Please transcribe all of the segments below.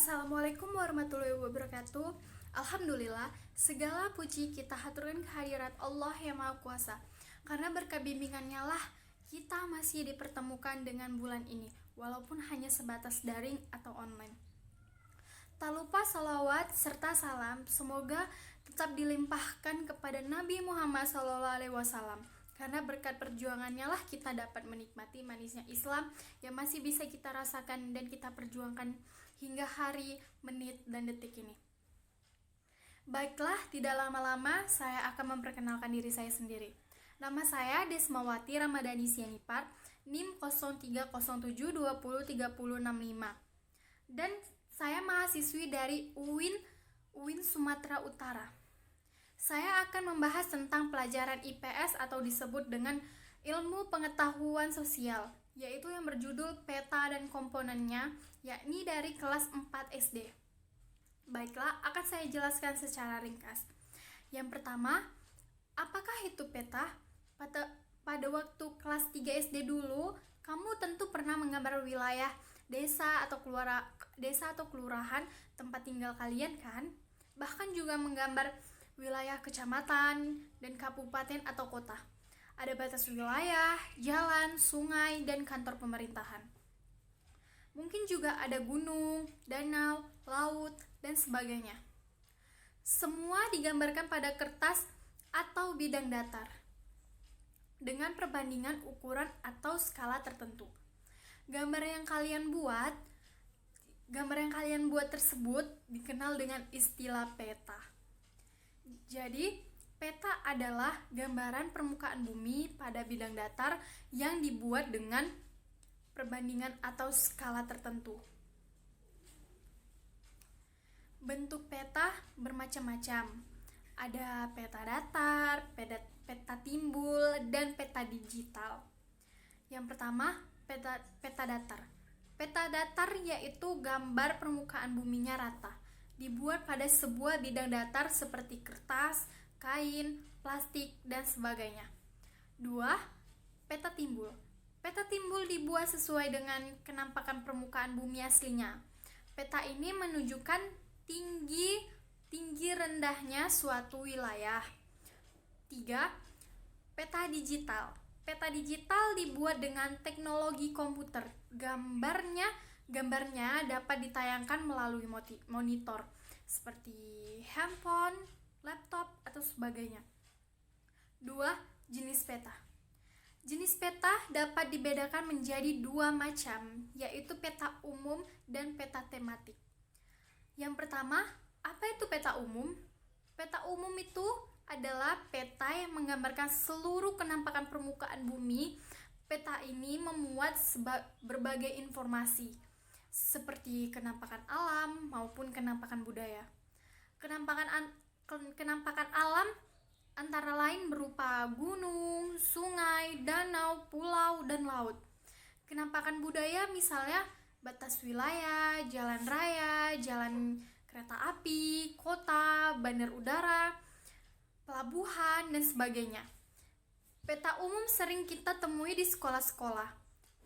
Assalamualaikum warahmatullahi wabarakatuh. Alhamdulillah, segala puji kita haturkan kehadirat Allah yang Maha Kuasa. Karena berkat bimbingannya lah kita masih dipertemukan dengan bulan ini, walaupun hanya sebatas daring atau online. Tak lupa salawat serta salam semoga tetap dilimpahkan kepada Nabi Muhammad SAW. Karena berkat perjuangannya lah kita dapat menikmati manisnya Islam yang masih bisa kita rasakan dan kita perjuangkan hingga hari, menit, dan detik ini. Baiklah, tidak lama-lama saya akan memperkenalkan diri saya sendiri. Nama saya Desmawati Ramadhani Sianipar, NIM 0307203065. Dan saya mahasiswi dari UIN Sumatera Utara. Saya akan membahas tentang pelajaran IPS atau disebut dengan ilmu pengetahuan sosial, yaitu yang berjudul peta dan komponennya, yakni dari kelas 4 SD. Baiklah, akan saya jelaskan secara ringkas. Yang pertama, apakah itu peta? Pada waktu kelas 3 SD dulu, kamu tentu pernah menggambar wilayah desa atau kelurahan tempat tinggal kalian kan? Bahkan juga menggambar wilayah kecamatan dan kabupaten atau kota. Ada batas wilayah, jalan, sungai, dan kantor pemerintahan. Mungkin juga ada gunung, danau, laut, dan sebagainya. Semua digambarkan pada kertas atau bidang datar dengan perbandingan ukuran atau skala tertentu. Gambar yang kalian buat tersebut dikenal dengan istilah peta. Jadi, peta adalah gambaran permukaan bumi pada bidang datar yang dibuat dengan perbandingan atau skala tertentu. Bentuk peta bermacam-macam. Ada peta datar, peta timbul, dan peta digital. Yang pertama, peta datar. Peta datar yaitu gambar permukaan buminya rata, dibuat pada sebuah bidang datar seperti kertas, kain, plastik, dan sebagainya. 2. Peta timbul. Peta timbul dibuat sesuai dengan kenampakan permukaan bumi aslinya. Peta ini menunjukkan tinggi rendahnya suatu wilayah. 3. Peta digital. Peta digital dibuat dengan teknologi komputer. Gambarnya dapat ditayangkan melalui monitor seperti handphone, laptop, atau sebagainya. 2. Jenis peta. Jenis peta dapat dibedakan menjadi 2 macam, yaitu peta umum dan peta tematik. Yang pertama, apa itu peta umum? Peta umum itu adalah peta yang menggambarkan seluruh kenampakan permukaan bumi. Peta ini memuat berbagai informasi seperti kenampakan alam maupun kenampakan budaya. Kenampakan alam antara lain berupa gunung, sungai, danau, pulau, dan laut. Kenampakan budaya misalnya batas wilayah, jalan raya, jalan kereta api, kota, bandar udara, pelabuhan, dan sebagainya. Peta umum sering kita temui di sekolah-sekolah.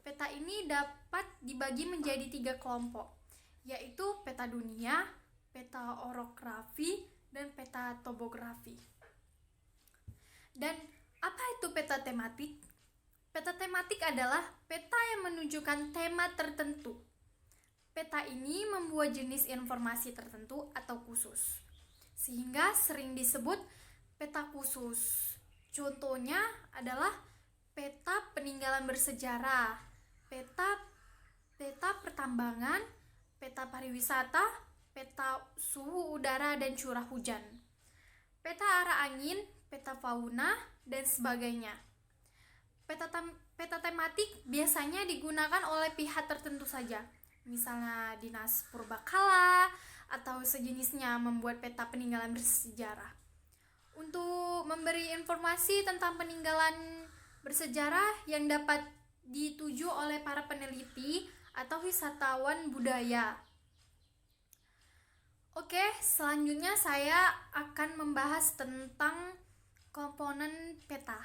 Peta ini dapat dibagi menjadi 3 kelompok, yaitu peta dunia, peta orografi, dan peta topografi. Dan apa itu peta tematik? Peta tematik adalah peta yang menunjukkan tema tertentu. Peta ini membuat jenis informasi tertentu atau khusus, sehingga sering disebut peta khusus. Contohnya adalah peta peninggalan bersejarah, peta pertambangan, peta pariwisata, peta suhu udara dan curah hujan, peta arah angin, peta fauna, dan sebagainya. Peta tematik biasanya digunakan oleh pihak tertentu saja, misalnya Dinas Purbakala atau sejenisnya membuat peta peninggalan bersejarah. Untuk memberi informasi tentang peninggalan bersejarah yang dapat dituju oleh para peneliti atau wisatawan budaya. Oke, selanjutnya saya akan membahas tentang komponen peta.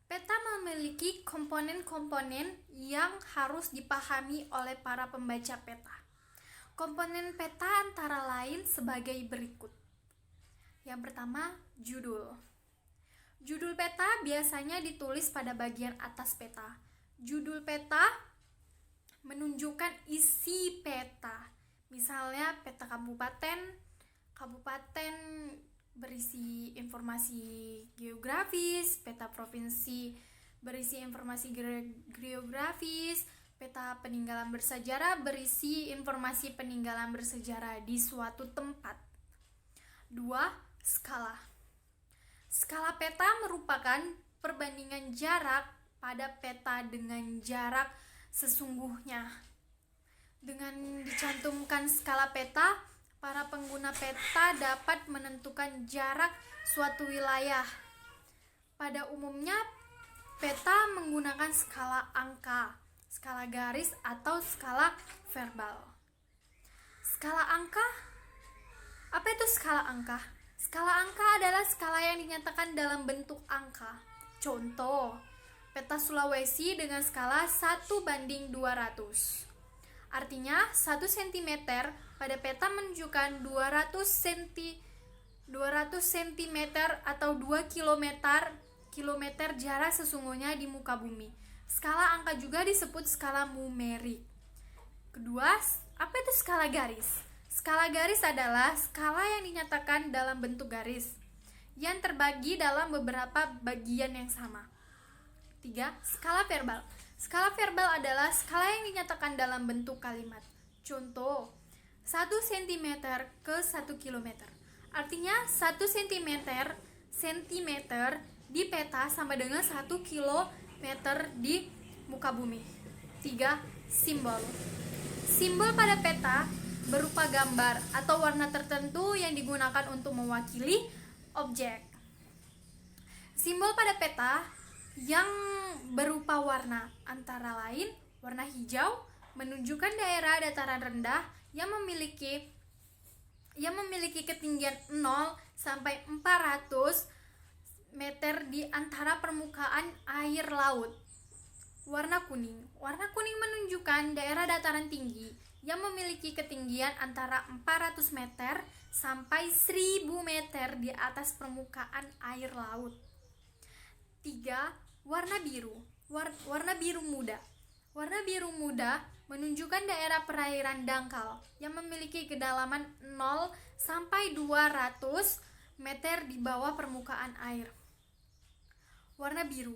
Peta memiliki komponen-komponen yang harus dipahami oleh para pembaca peta. Komponen peta antara lain sebagai berikut. Yang pertama, judul. Judul peta biasanya ditulis pada bagian atas peta. Judul peta menunjukkan isi peta. Misalnya peta kabupaten berisi informasi geografis, peta provinsi berisi informasi geografis, peta peninggalan bersejarah berisi informasi peninggalan bersejarah di suatu tempat. 2. Skala. Skala peta merupakan perbandingan jarak pada peta dengan jarak sesungguhnya. Dengan dicantumkan skala peta, para pengguna peta dapat menentukan jarak suatu wilayah. Pada umumnya, peta menggunakan skala angka, skala garis, atau skala verbal. Skala angka? Apa itu skala angka? Skala angka adalah skala yang dinyatakan dalam bentuk angka. Contoh, peta Sulawesi dengan skala 1:200. Artinya 1 cm pada peta menunjukkan 200 cm atau 2 kilometer jarak sesungguhnya di muka bumi. Skala angka juga disebut skala numerik. Kedua, apa itu skala garis? Skala garis adalah skala yang dinyatakan dalam bentuk garis yang terbagi dalam beberapa bagian yang sama. 3. Skala verbal. Skala verbal adalah skala yang dinyatakan dalam bentuk kalimat. Contoh, 1 cm ke 1 km. Artinya 1 cm di peta sama dengan 1 km di muka bumi. 3. Simbol. Simbol pada peta berupa gambar atau warna tertentu yang digunakan untuk mewakili objek. Simbol pada peta yang berupa warna antara lain warna hijau menunjukkan daerah dataran rendah yang memiliki ketinggian 0 sampai 400 meter di antara permukaan air laut. Warna kuning menunjukkan daerah dataran tinggi yang memiliki ketinggian antara 400 meter sampai 1000 meter di atas permukaan air laut. 3. Warna biru. Warna biru muda. Warna biru muda menunjukkan daerah perairan dangkal yang memiliki kedalaman 0 sampai 200 meter di bawah permukaan air. Warna biru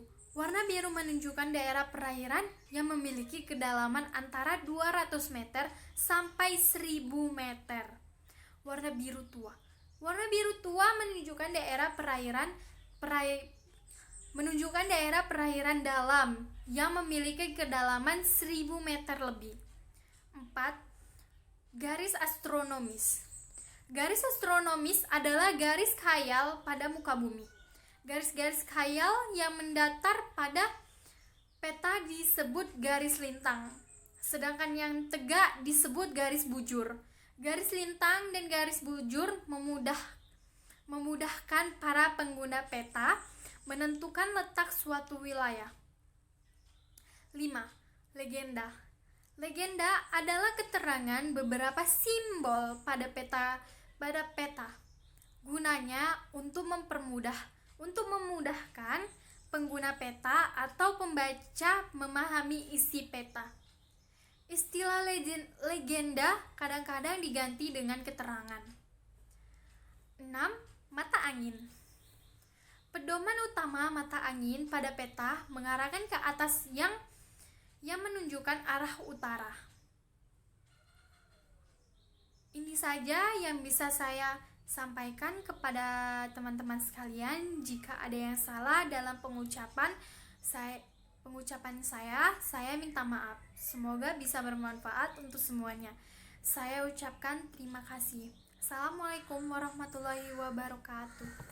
menunjukkan daerah perairan yang memiliki kedalaman antara 200 meter sampai 1000 meter. Warna biru tua. Warna biru tua menunjukkan daerah perairan dalam yang memiliki kedalaman 1000 meter lebih. 4. Garis astronomis. Garis astronomis adalah garis khayal pada muka bumi. Garis-garis khayal yang mendatar pada peta disebut garis lintang, sedangkan yang tegak disebut garis bujur. Garis lintang dan garis bujur memudahkan para pengguna peta menentukan letak suatu wilayah. 5. Legenda. Legenda adalah keterangan beberapa simbol pada peta. Gunanya untuk memudahkan pengguna peta atau pembaca memahami isi peta. Istilah legenda kadang-kadang diganti dengan keterangan. 6. Mata angin. Pedoman utama mata angin pada peta mengarahkan ke atas yang menunjukkan arah utara. Ini saja yang bisa saya sampaikan kepada teman-teman sekalian. Jika ada yang salah dalam pengucapan saya minta maaf. Semoga bisa bermanfaat untuk semuanya. Saya ucapkan terima kasih. Assalamualaikum warahmatullahi wabarakatuh.